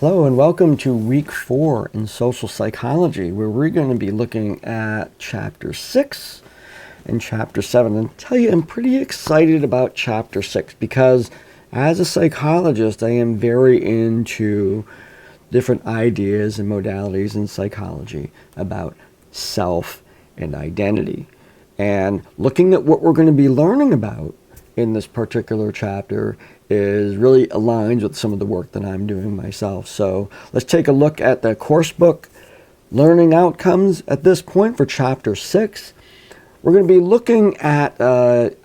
Hello and welcome to week 4 in social psychology, where we're going to be looking at chapter 6 and chapter 7. And I'll tell you, I'm pretty excited about chapter 6 because as a psychologist, I am very into different ideas and modalities in psychology about self and identity. And looking at what we're going to be learning about in this particular chapter is really aligns with some of the work that I'm doing myself. So let's take a look at the course book learning outcomes at this point for chapter 6. We're going to be looking at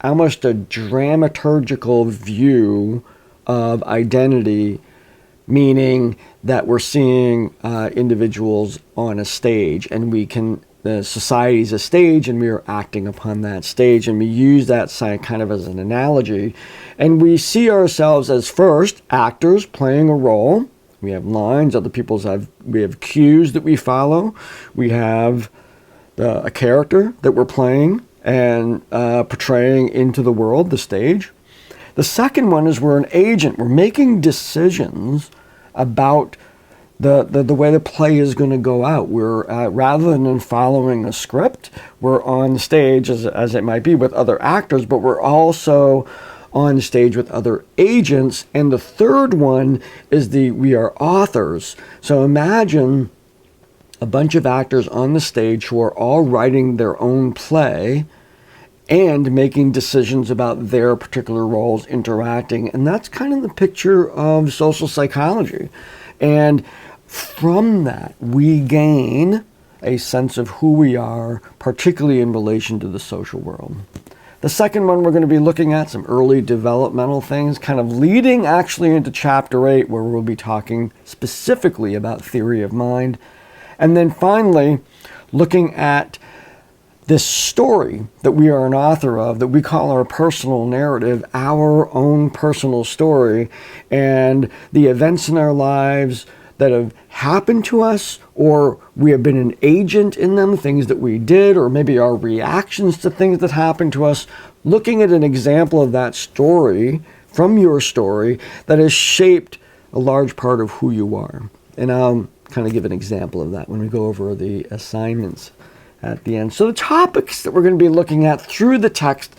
almost a dramaturgical view of identity, meaning that we're seeing individuals on a stage, and the society is a stage and we are acting upon that stage, and we use that kind of as an analogy, and we see ourselves as first actors playing a role. We have lines, we have cues that we follow, we have a character that we're playing and portraying into the world, the stage. The second one is we're an agent. We're making decisions about the way the play is going to go out. We're rather than following a script, we're on stage as it might be with other actors, but we're also on stage with other agents. And the third one is we are authors. So imagine a bunch of actors on the stage who are all writing their own play and making decisions about their particular roles, interacting. And that's kind of the picture of social psychology. And from that, we gain a sense of who we are, particularly in relation to the social world. The second one, we're going to be looking at some early developmental things, kind of leading actually into chapter 8, where we'll be talking specifically about theory of mind. And then finally, looking at this story that we are an author of, that we call our personal narrative, our own personal story, and the events in our lives that have happened to us, or we have been an agent in them, things that we did, or maybe our reactions to things that happened to us, looking at an example of that story from your story that has shaped a large part of who you are. And I'll kind of give an example of that when we go over the assignments at the end. So the topics that we're going to be looking at through the text,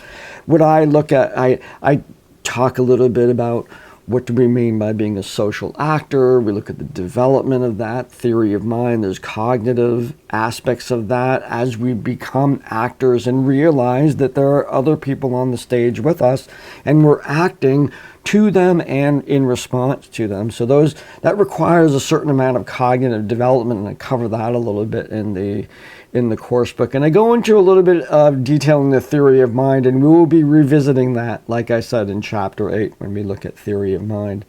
what I look at, I talk a little bit about what do we mean by being a social actor. We look at the development of that, theory of mind. There's cognitive aspects of that as we become actors and realize that there are other people on the stage with us and we're acting to them and in response to them. So that requires a certain amount of cognitive development, and I cover that a little bit in the course book. And I go into a little bit of detailing the theory of mind, and we will be revisiting that, like I said, in chapter 8 when we look at theory of mind.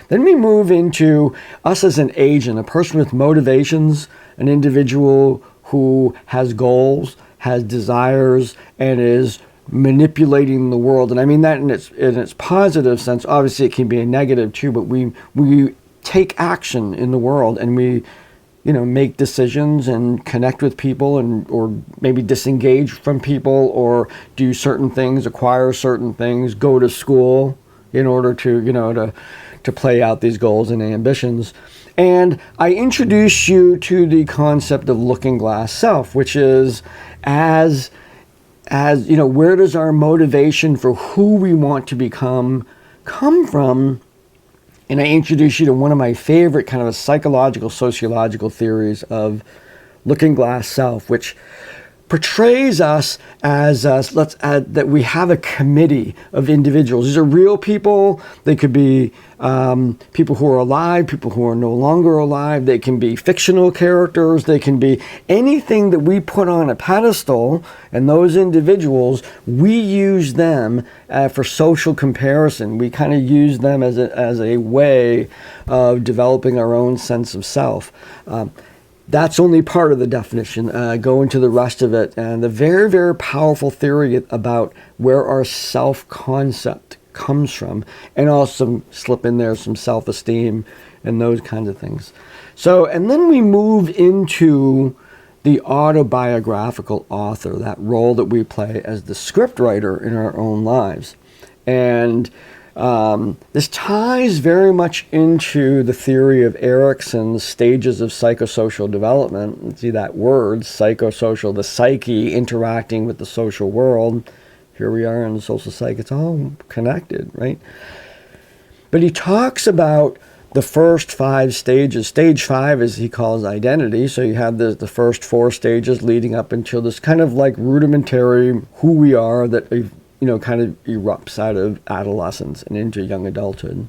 Then we move into us as an agent, a person with motivations, an individual who has goals, has desires, and is manipulating the world. And I mean that in its positive sense. Obviously it can be a negative too, but we take action in the world, and we make decisions and connect with people, or maybe disengage from people, or do certain things, acquire certain things, go to school in order to play out these goals and ambitions. And I introduce you to the concept of looking glass self, which is as where does our motivation for who we want to become come from? And I introduce you to one of my favorite kind of psychological, sociological theories of looking glass self, which portrays us as that we have a committee of individuals. These are real people. They could be people who are alive, people who are no longer alive. They can be fictional characters. They can be anything that we put on a pedestal, and those individuals, we use them for social comparison. We kind of use them as a way of developing our own sense of self. That's only part of the definition. Go into the rest of it, and the very, very powerful theory about where our self-concept comes from, and also slip in there some self-esteem and those kinds of things. So, and then we move into the autobiographical author, that role that we play as the script writer in our own lives. And This ties very much into the theory of Erikson's stages of psychosocial development. See that word, psychosocial, the psyche interacting with the social world. Here we are in the social psyche. It's all connected, right? But he talks about the first 5 stages. Stage 5 is, he calls, identity. So you have the first 4 stages leading up until this kind of like rudimentary who we are that, kind of erupts out of adolescence and into young adulthood.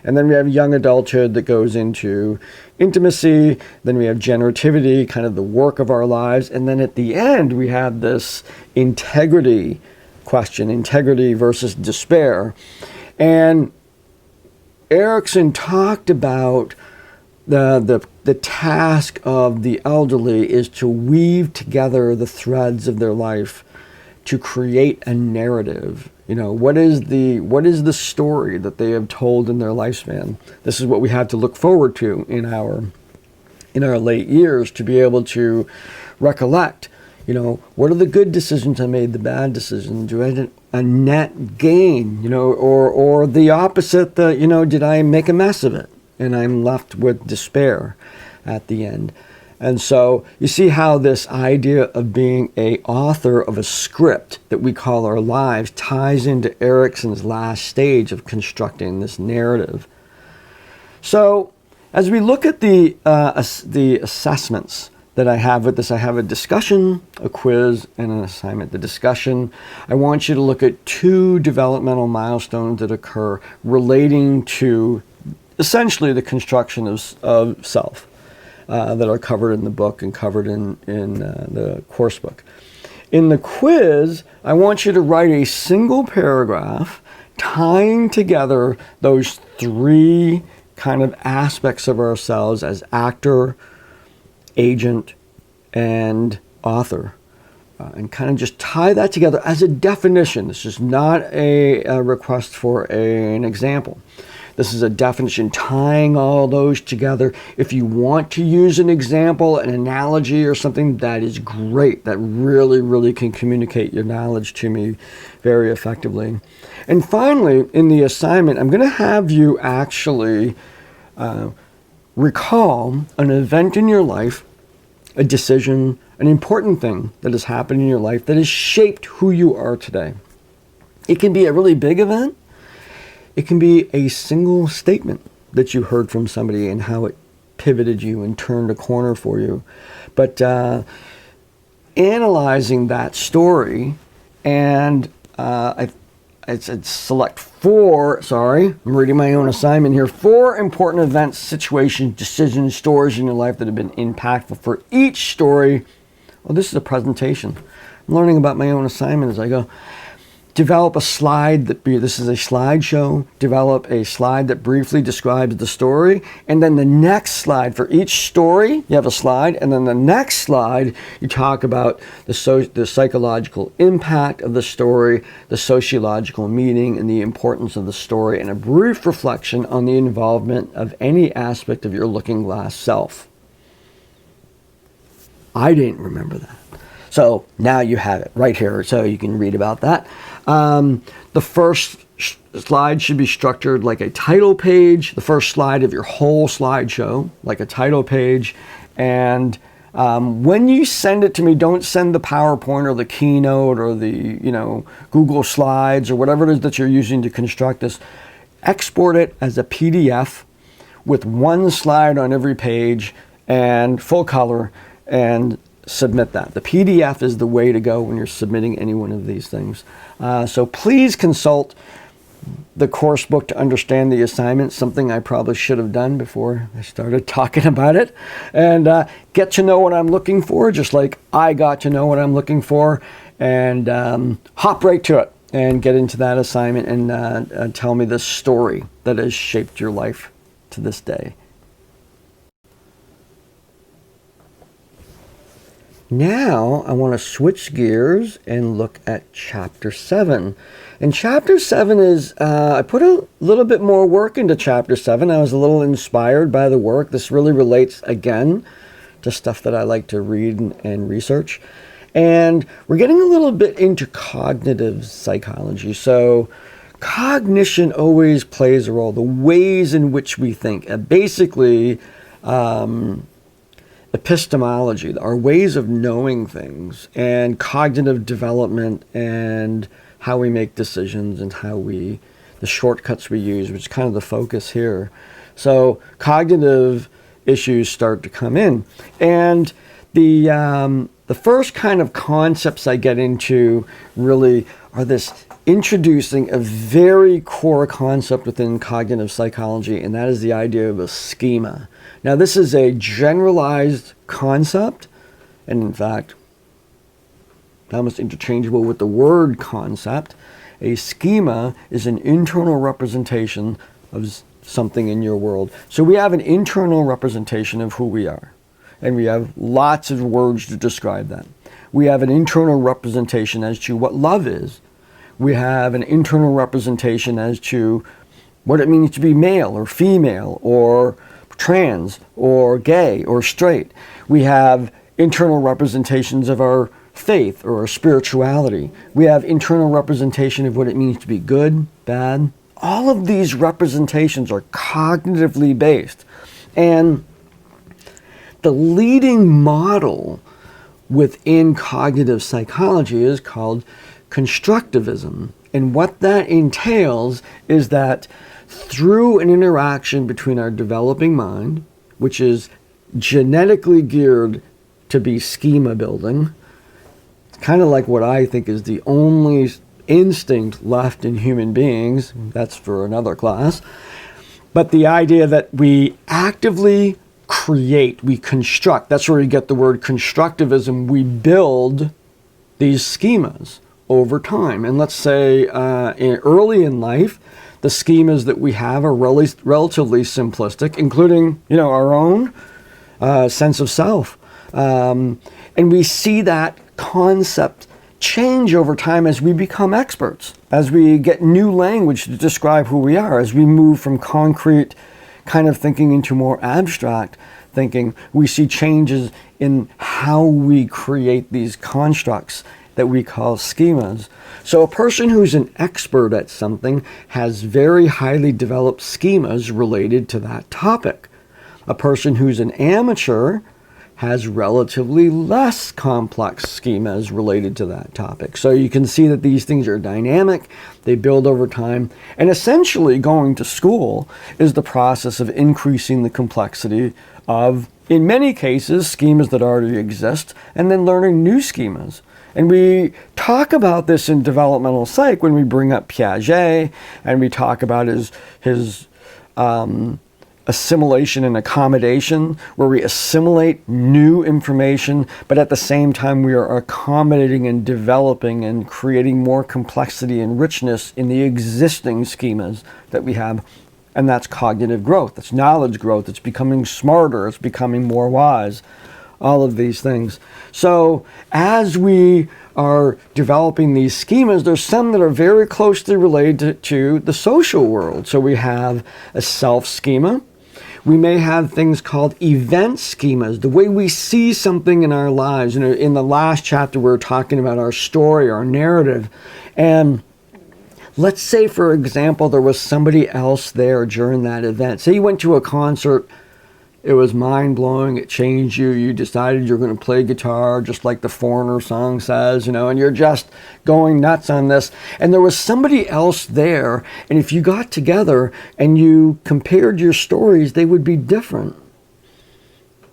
And then we have young adulthood that goes into intimacy. Then we have generativity, kind of the work of our lives. And then at the end, we have this integrity question, integrity versus despair. And Erikson talked about the task of the elderly is to weave together the threads of their life to create a narrative. What is the story that they have told in their lifespan? This is what we have to look forward to in our late years, to be able to recollect. What are the good decisions I made, the bad decisions? Do I have a net gain, or the opposite, did I make a mess of it? And I'm left with despair at the end. And so you see how this idea of being an author of a script that we call our lives ties into Erikson's last stage of constructing this narrative. So as we look at the assessments that I have with this, I have a discussion, a quiz, and an assignment. The discussion, I want you to look at 2 developmental milestones that occur relating to essentially the construction of self that are covered in the book and covered in the course book. In the quiz, I want you to write a single paragraph tying together those 3 kind of aspects of ourselves as actor, agent, and author, and kind of just tie that together as a definition. This is not a request for an example. This is a definition, tying all those together. If you want to use an example, an analogy, or something, that is great. That really, really can communicate your knowledge to me very effectively. And finally, in the assignment, I'm going to have you actually recall an event in your life, a decision, an important thing that has happened in your life that has shaped who you are today. It can be a really big event. It can be a single statement that you heard from somebody and how it pivoted you and turned a corner for you. But analyzing that story, and I'd select 4, I'm reading my own assignment here, 4 important events, situations, decisions, stories in your life that have been impactful. For each story, this is a presentation. I'm learning about my own assignment as I go. Develop a slide this is a slideshow. Develop a slide that briefly describes the story. And then the next slide, for each story, you have a slide. And then the next slide, you talk about the psychological impact of the story, the sociological meaning, and the importance of the story, and a brief reflection on the involvement of any aspect of your looking glass self. I didn't remember that. So now you have it right here, so you can read about that. The first slide should be structured like a title page, the first slide of your whole slideshow, like a title page. And when you send it to me, don't send the PowerPoint or the Keynote or the Google Slides or whatever it is that you're using to construct this. Export it as a PDF with 1 slide on every page and full color, and submit that. The PDF is the way to go when you're submitting any one of these things. So please consult the course book to understand the assignment, something I probably should have done before I started talking about it, and get to know what I'm looking for, just like I got to know what I'm looking for, and hop right to it and get into that assignment and tell me the story that has shaped your life to this day. Now I want to switch gears and look at Chapter 7. And Chapter 7 is, I put a little bit more work into Chapter 7. I was a little inspired by the work. This really relates, again, to stuff that I like to read and research. And we're getting a little bit into cognitive psychology. So cognition always plays a role, the ways in which we think. Basically, epistemology, our ways of knowing things, and cognitive development, and how we make decisions, and the shortcuts we use, which is kind of the focus here. So cognitive issues start to come in. And the first kind of concepts I get into really are this introducing a very core concept within cognitive psychology, and that is the idea of a schema. Now, this is a generalized concept, and in fact, almost interchangeable with the word concept. A schema is an internal representation of something in your world. So we have an internal representation of who we are, and we have lots of words to describe that. We have an internal representation as to what love is. We have an internal representation as to what it means to be male or female or trans or gay or straight. We have internal representations of our faith or our spirituality. We have internal representation of what it means to be good, bad. All of these representations are cognitively based. And the leading model within cognitive psychology is called constructivism. And what that entails is that through an interaction between our developing mind, which is genetically geared to be schema building, it's kind of like what I think is the only instinct left in human beings. That's for another class. But the idea that we actively create, we construct, that's where we get the word constructivism. We build these schemas over time. And let's say early in life, the schemas that we have are relatively simplistic, including, our own sense of self. And we see that concept change over time as we become experts, as we get new language to describe who we are, as we move from concrete kind of thinking into more abstract thinking. We see changes in how we create these constructs that we call schemas. So a person who's an expert at something has very highly developed schemas related to that topic. A person who's an amateur has relatively less complex schemas related to that topic. So you can see that these things are dynamic, they build over time, and essentially going to school is the process of increasing the complexity of, in many cases, schemas that already exist, and then learning new schemas. And we talk about this in developmental psych when we bring up Piaget, and we talk about his assimilation and accommodation, where we assimilate new information, but at the same time we are accommodating and developing and creating more complexity and richness in the existing schemas that we have. And that's cognitive growth, that's knowledge growth, it's becoming smarter, it's becoming more wise, all of these things. So as we are developing these schemas, there's some that are very closely related to the social world. So we have a self schema. We may have things called event schemas, the way we see something in our lives. In the last chapter, we were talking about our story, our narrative. And let's say, for example, there was somebody else there during that event. Say you went to a concert, it was mind-blowing, it changed you, you decided you're going to play guitar just like the Foreigner song says, and you're just going nuts on this. And there was somebody else there, and if you got together and you compared your stories, they would be different.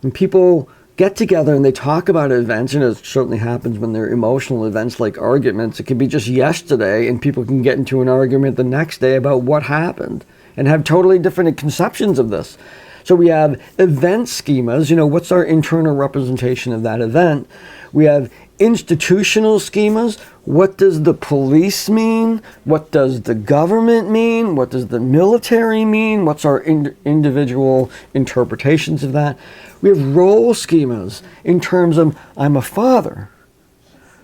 And people get together and they talk about events, and it certainly happens when they're emotional events like arguments. It could be just yesterday, and people can get into an argument the next day about what happened and have totally different conceptions of this. So we have event schemas, what's our internal representation of that event? We have institutional schemas. What does the police mean? What does the government mean? What does the military mean? What's our individual interpretations of that? We have role schemas in terms of, I'm a father.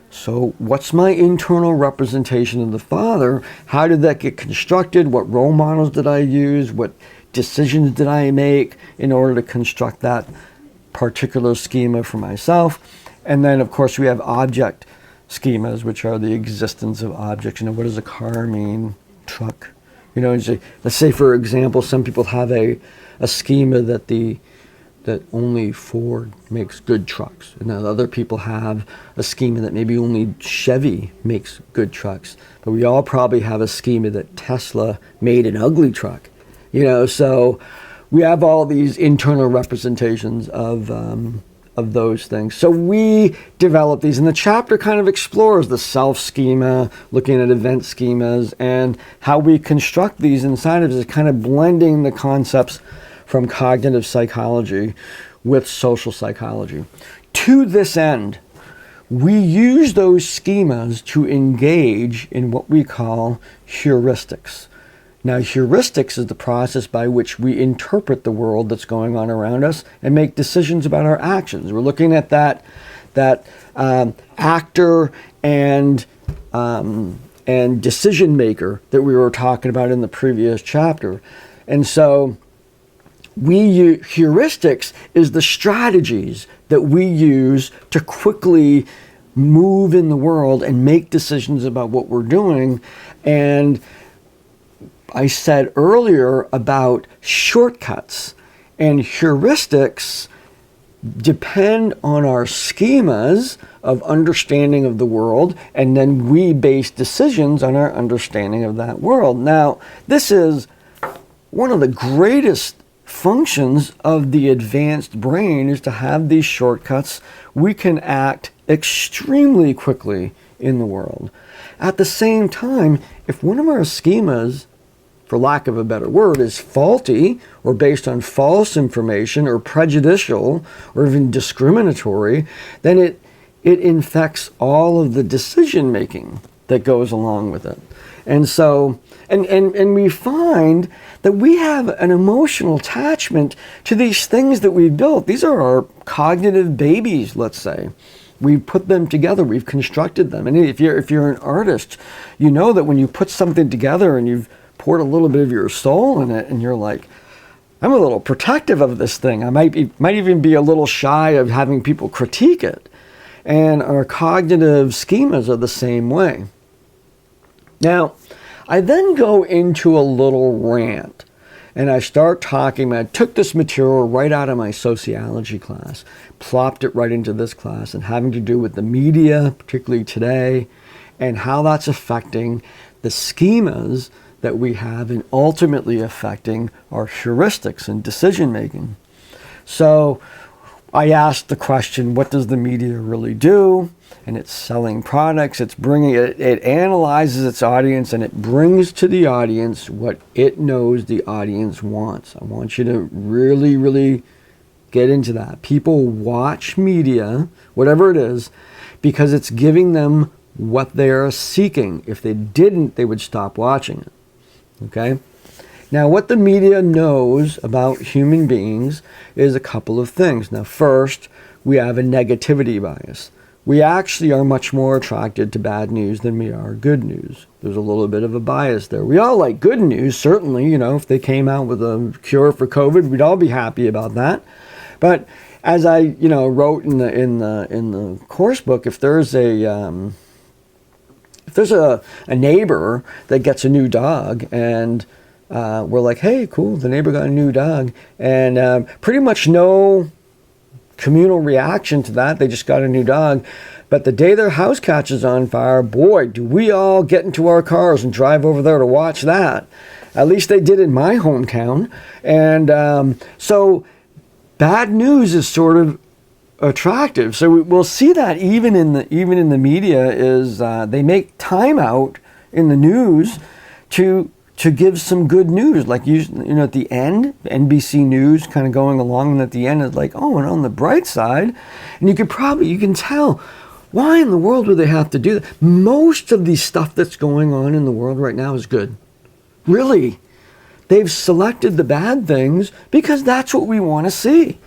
So what's my internal representation of the father? How did that get constructed? What role models did I use? What decisions did I make in order to construct that particular schema for myself? And then, of course, we have object schemas, which are the existence of objects. What does a car mean? truck. You know, let's say for example, some people have a schema that only Ford makes good trucks, and then other people have a schema that maybe only Chevy makes good trucks. But we all probably have a schema that Tesla made an ugly truck. You know, so we have all these internal representations of those things. So we develop these, and the chapter kind of explores the self schema, looking at event schemas, and how we construct these inside of it, kind of blending the concepts from cognitive psychology with social psychology. To this end, we use those schemas to engage in what we call heuristics. Now, heuristics is the process by which we interpret the world that's going on around us and make decisions about our actions. We're looking at that actor and decision maker that we were talking about in the previous chapter. And so heuristics is the strategies that we use to quickly move in the world and make decisions about what we're doing. And I said earlier about shortcuts, and heuristics depend on our schemas of understanding of the world, and then we base decisions on our understanding of that world. Now, this is one of the greatest functions of the advanced brain, is to have these shortcuts. We can act extremely quickly in the world. At the same time, if one of our schemas, for lack of a better word, is faulty or based on false information or prejudicial or even discriminatory, then it infects all of the decision making that goes along with it. And so, and we find that we have an emotional attachment to these things that we've built. These are our cognitive babies, let's say. We've put them together, we've constructed them. And if you're an artist, you know that when you put something together and you've poured a little bit of your soul in it, and you're like, I'm a little protective of this thing. I might even be a little shy of having people critique it. And our cognitive schemas are the same way. Now, I then go into a little rant, and I start talking. I took this material right out of my sociology class, plopped it right into this class, and having to do with the media, particularly today, and how that's affecting the schemas that we have and ultimately affecting our heuristics and decision making. So I asked the question, what does the media really do? And it's selling products, it analyzes its audience, and it brings to the audience what it knows the audience wants. I want you to really, really get into that. People watch media, whatever it is, because it's giving them what they are seeking. If they didn't, they would stop watching it. Okay? Now, what the media knows about human beings is a couple of things. Now, first, we have a negativity bias. We actually are much more attracted to bad news than we are good news. There's a little bit of a bias there. We all like good news, certainly. You know, if they came out with a cure for COVID, we'd all be happy about that. But as I, wrote in the course book, if there's a neighbor that gets a new dog, and we're like, hey, cool, the neighbor got a new dog, and pretty much no communal reaction to that. They just got a new dog. But the day their house catches on fire, boy, do we all get into our cars and drive over there to watch that. At least they did in my hometown. And so bad news is sort of attractive. So we'll see that even in the media is they make time out in the news to give some good news, like at the end, NBC News kind of going along, and at the end is like, oh, and on the bright side, and you can tell why in the world would they have to do that. Most of the stuff that's going on in the world right now is good. Really, they've selected the bad things because that's what we want to see.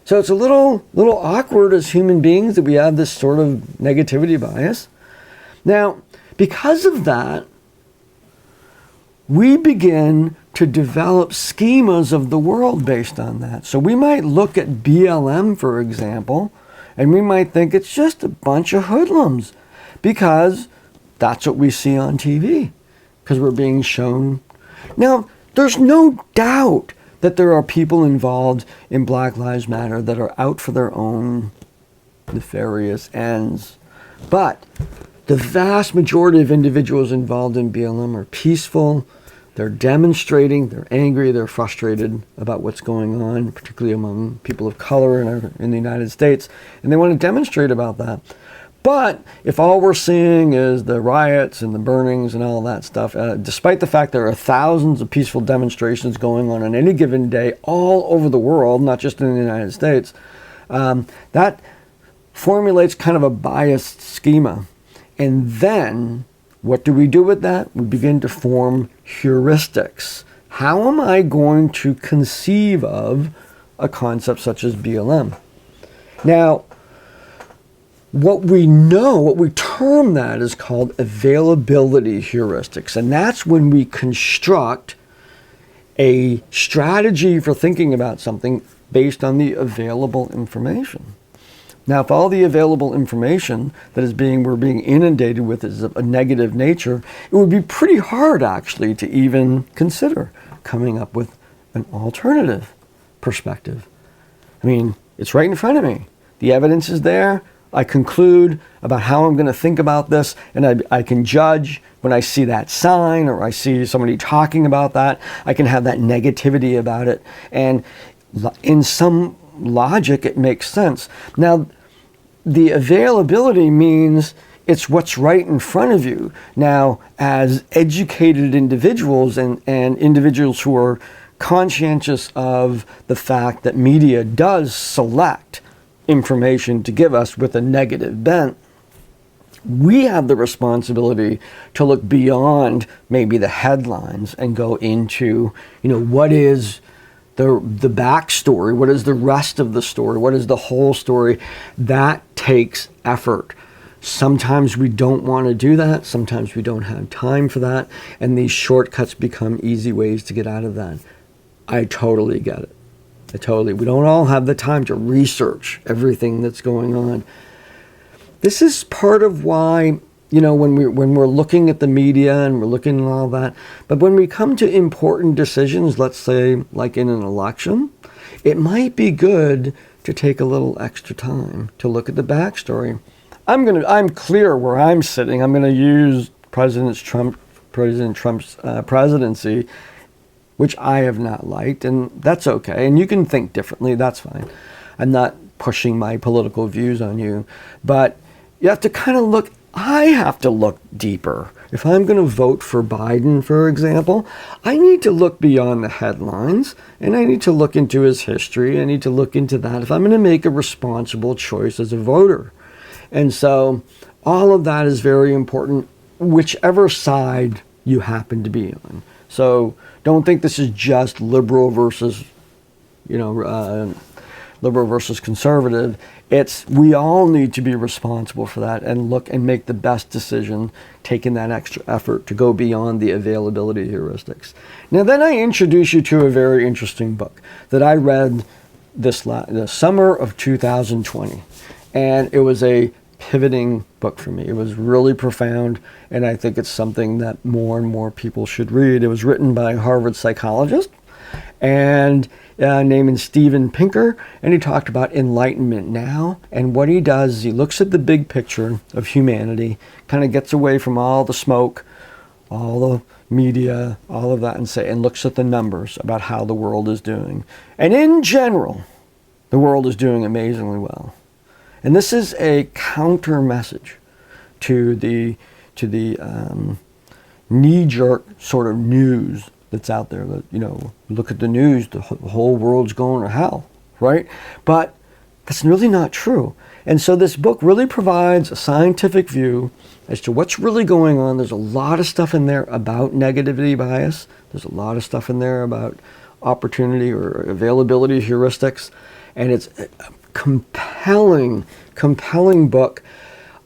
So it's a little awkward as human beings that we have this sort of negativity bias. Now, because of that, we begin to develop schemas of the world based on that. So we might look at BLM, for example, and we might think it's just a bunch of hoodlums because that's what we see on TV. because we're being shown. Now, there's no doubt that there are people involved in Black Lives Matter that are out for their own nefarious ends. But the vast majority of individuals involved in BLM are peaceful. They're demonstrating, they're angry, they're frustrated about what's going on, particularly among people of color in the United States, and they want to demonstrate about that. But if all we're seeing is the riots and the burnings and all that stuff, despite the fact there are thousands of peaceful demonstrations going on any given day all over the world, not just in the United States, that formulates kind of a biased schema. And then what do we do with that? We begin to form heuristics. How am I going to conceive of a concept such as BLM? Now, what we term that is called availability heuristics. And that's when we construct a strategy for thinking about something based on the available information. Now, if all the available information that we're being inundated with is of a negative nature, it would be pretty hard, actually, to even consider coming up with an alternative perspective. I mean, it's right in front of me. The evidence is there. I conclude about how I'm going to think about this, and I can judge when I see that sign or I see somebody talking about that. I can have that negativity about it. And in some logic, it makes sense. Now, the availability means it's what's right in front of you. Now, as educated individuals and individuals who are conscientious of the fact that media does select information to give us with a negative bent, we have the responsibility to look beyond maybe the headlines and go into, what is the backstory, what is the rest of the story, what is the whole story. That takes effort. Sometimes we don't want to do that. Sometimes we don't have time for that. And these shortcuts become easy ways to get out of that. I totally get it. We don't all have the time to research everything that's going on. This is part of why, when we're looking at the media and we're looking at all that, but when we come to important decisions, let's say like in an election, it might be good to take a little extra time to look at the backstory. I'm clear where I'm sitting. I'm going to use President Trump's presidency, which I have not liked, and that's okay. And you can think differently, that's fine. I'm not pushing my political views on you, but you have to kind of look, I have to look deeper. If I'm going to vote for Biden, for example, I need to look beyond the headlines, and I need to look into his history. I need to look into that if I'm going to make a responsible choice as a voter. And so all of that is very important, whichever side you happen to be on. So don't think this is just liberal versus conservative. We all need to be responsible for that and look and make the best decision, taking that extra effort to go beyond the availability heuristics. Now, then I introduce you to a very interesting book that I read the summer of 2020. And it was a pivoting book for me. It was really profound, and I think it's something that more and more people should read. It was written by a Harvard psychologist and named Steven Pinker, and he talked about enlightenment now. And what he does is he looks at the big picture of humanity, kind of gets away from all the smoke, all the media, all of that, and looks at the numbers about how the world is doing. And in general, the world is doing amazingly well. And this is a counter message to the knee-jerk sort of news that's out there. That look at the news, the whole world's going to hell, right? But that's really not true. And so this book really provides a scientific view as to what's really going on. There's a lot of stuff in there about negativity bias. There's a lot of stuff in there about opportunity or availability heuristics, and it's compelling book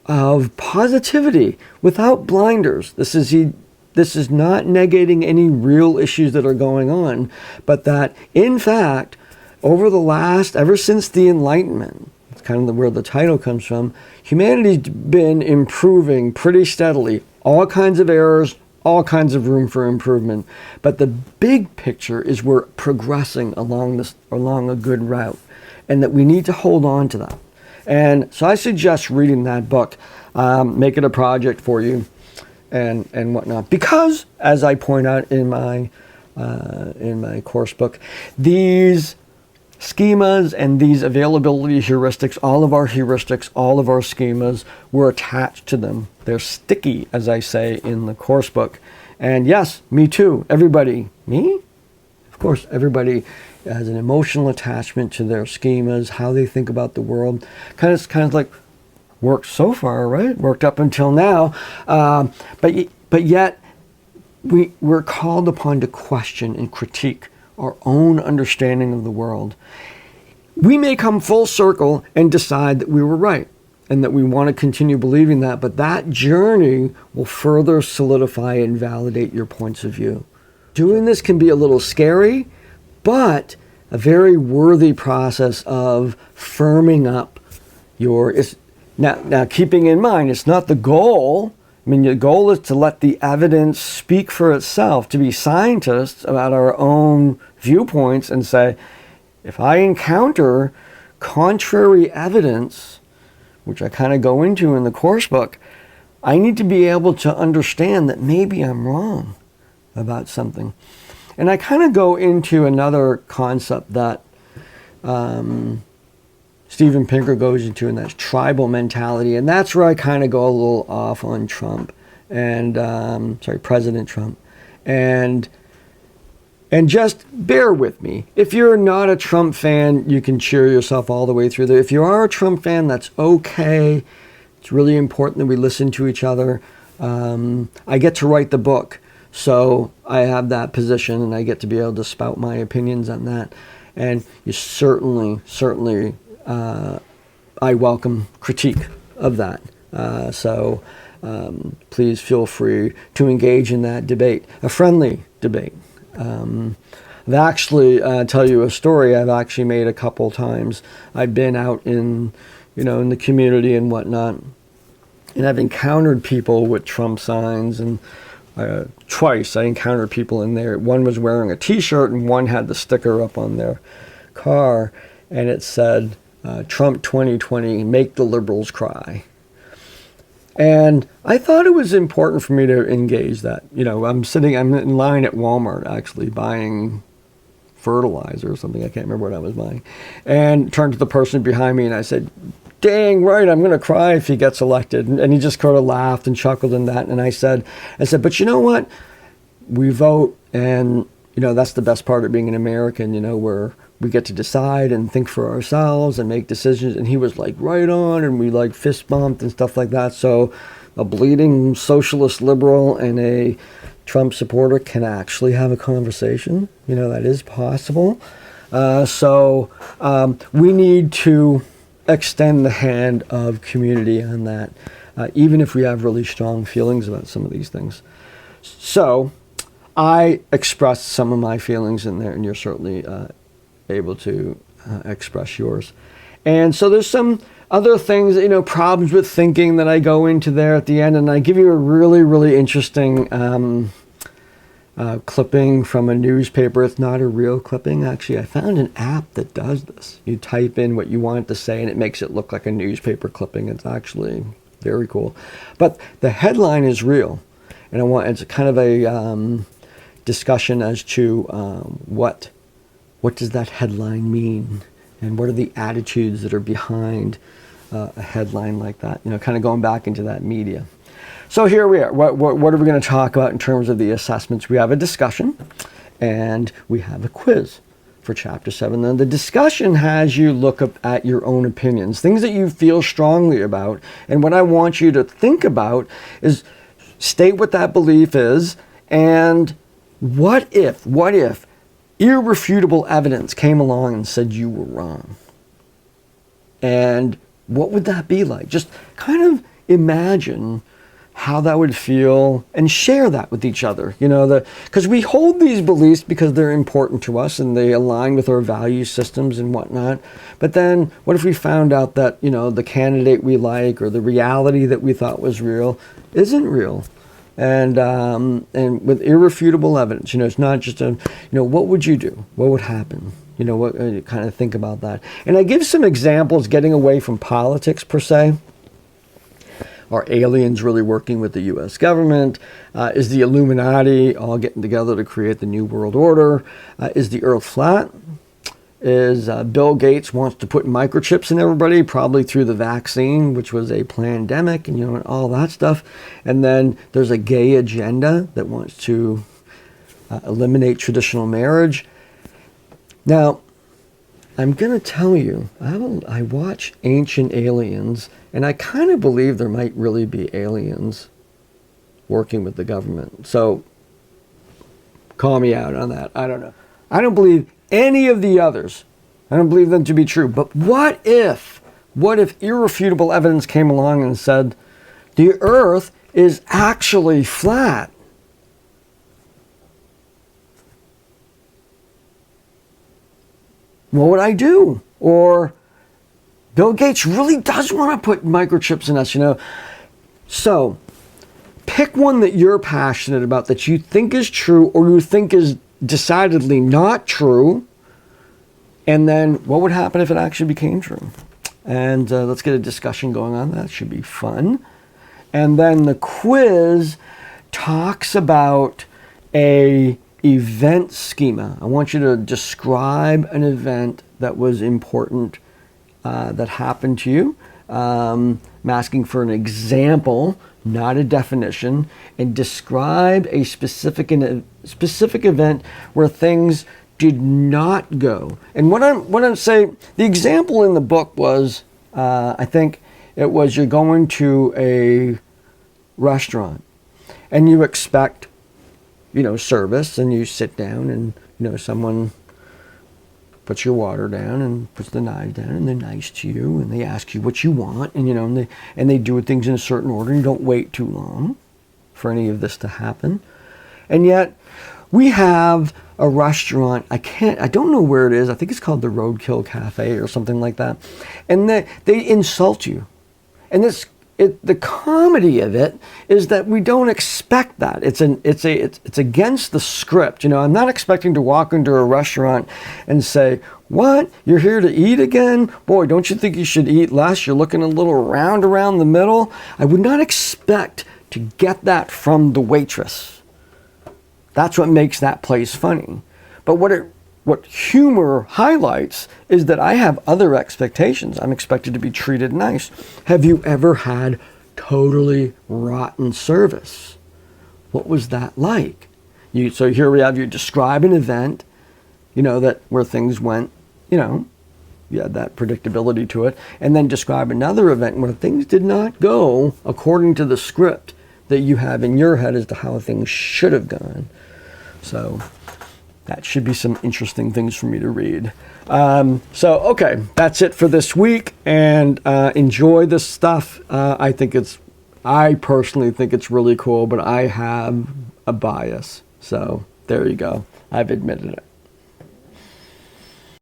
of positivity without blinders. This is not negating any real issues that are going on, but that in fact, ever since the Enlightenment, it's kind of where the title comes from, humanity's been improving pretty steadily. All kinds of errors, all kinds of room for improvement. But the big picture is we're progressing along a good route, and that we need to hold on to that. And so I suggest reading that book. Make it a project for you, and whatnot. Because, as I point out in my course book, these schemas and these availability heuristics, all of our heuristics, all of our schemas, we're attached to them. They're sticky, as I say in the course book. And yes, me too. Everybody. Me? Of course, everybody has an emotional attachment to their schemas, how they think about the world. Kind of like worked so far, right? Worked up until now. But yet, we're called upon to question and critique our own understanding of the world. We may come full circle and decide that we were right and that we want to continue believing that, but that journey will further solidify and validate your points of view. Doing this can be a little scary, but a very worthy process of firming up your... Now, keeping in mind, it's not the goal. I mean, the goal is to let the evidence speak for itself, to be scientists about our own viewpoints and say, if I encounter contrary evidence, which I kind of go into in the course book, I need to be able to understand that maybe I'm wrong about something. And I kind of go into another concept that Steven Pinker goes into, and that's tribal mentality. And that's where I kind of go a little off on Trump and, President Trump. And just bear with me. If you're not a Trump fan, you can cheer yourself all the way through there. If you are a Trump fan, that's okay. It's really important that we listen to each other. I get to write the book, so I have that position, and I get to be able to spout my opinions on that. And you certainly, I welcome critique of that. So please feel free to engage in that debate, a friendly debate. I've actually, tell you a story I've actually made a couple times. I've been out in the community and whatnot, and I've encountered people with Trump signs, and twice I encountered people in there. One was wearing a t-shirt, and one had the sticker up on their car, and it said, Trump 2020, make the liberals cry. And I thought it was important for me to engage that. I'm in line at Walmart actually buying fertilizer or something. I can't remember what I was buying. And turned to the person behind me and I said, dang right, I'm going to cry if he gets elected. And he just kind of laughed and chuckled in that. And I said, but you know what? We vote, and, that's the best part of being an American, where we get to decide and think for ourselves and make decisions. And he was like, right on. And we like fist bumped and stuff like that. So a bleeding socialist liberal and a Trump supporter can actually have a conversation. That is possible. So we need to extend the hand of community on that, even if we have really strong feelings about some of these things. So I expressed some of my feelings in there, and you're certainly able to express yours. And so there's some other things, problems with thinking that I go into there at the end, and I give you a really, really interesting clipping from a newspaper. It's not a real clipping, actually. I found an app that does this. You type in what you want it to say, and it makes it look like a newspaper clipping. It's actually very cool. But the headline is real, and it's kind of a discussion as to what does that headline mean, and what are the attitudes that are behind a headline like that, kind of going back into that media. So here we are. What are we going to talk about in terms of the assessments? We have a discussion, and we have a quiz for Chapter 7. Then the discussion has you look up at your own opinions, things that you feel strongly about. And what I want you to think about is state what that belief is, and what if irrefutable evidence came along and said you were wrong? And what would that be like? Just kind of imagine how that would feel and share that with each other. Because we hold these beliefs because they're important to us and they align with our value systems and whatnot. But then what if we found out that, the candidate we like or the reality that we thought was real isn't real? and with irrefutable evidence. It's not just what would you do? What would happen? What kind of think about that. And I give some examples, getting away from politics per se. Are aliens really working with the U.S. government? Is the Illuminati all getting together to create the New World Order? Is the Earth flat? Is Bill Gates wants to put microchips in everybody, probably through the vaccine, which was a pandemic, and all that stuff. And then there's a gay agenda that wants to eliminate traditional marriage. Now, I'm going to tell you, I watch Ancient Aliens, and I kind of believe there might really be aliens working with the government. So, call me out on that. I don't know. I don't believe any of the others. I don't believe them to be true. But what if irrefutable evidence came along and said, the Earth is actually flat? What would I do? Or Bill Gates really does want to put microchips in us, So, pick one that you're passionate about, that you think is true or you think is decidedly not true. And then what would happen if it actually became true? And let's get a discussion going on that. Should be fun. And then the quiz talks about a event schema. I want you to describe an event that was important that happened to you. I'm asking for an example, not a definition, and describe a specific event where things did not go. And what I'm saying, the example in the book was, I think it was, you're going to a restaurant and you expect service, and you sit down and, someone puts your water down and puts the knife down, and they're nice to you, and they ask you what you want, and, and they do things in a certain order, and you don't wait too long for any of this to happen. And yet we have a restaurant, I don't know where it is, I think it's called the Roadkill Cafe or something like that, and they insult you. And the comedy of it is that we don't expect that. It's against the script. I'm not expecting to walk into a restaurant and say, "What? You're here to eat again? Boy, don't you think you should eat less? You're looking a little round around the middle." I would not expect to get that from the waitress. That's what makes that place funny. But what humor highlights is that I have other expectations. I'm expected to be treated nice. Have you ever had totally rotten service? What was that like? So here we have you describe an event, that where things went, you had that predictability to it, and then describe another event where things did not go according to the script that you have in your head as to how things should have gone. So that should be some interesting things for me to read. Okay, that's it for this week, and enjoy this stuff. I personally think it's really cool, but I have a bias. So there you go. I've admitted it.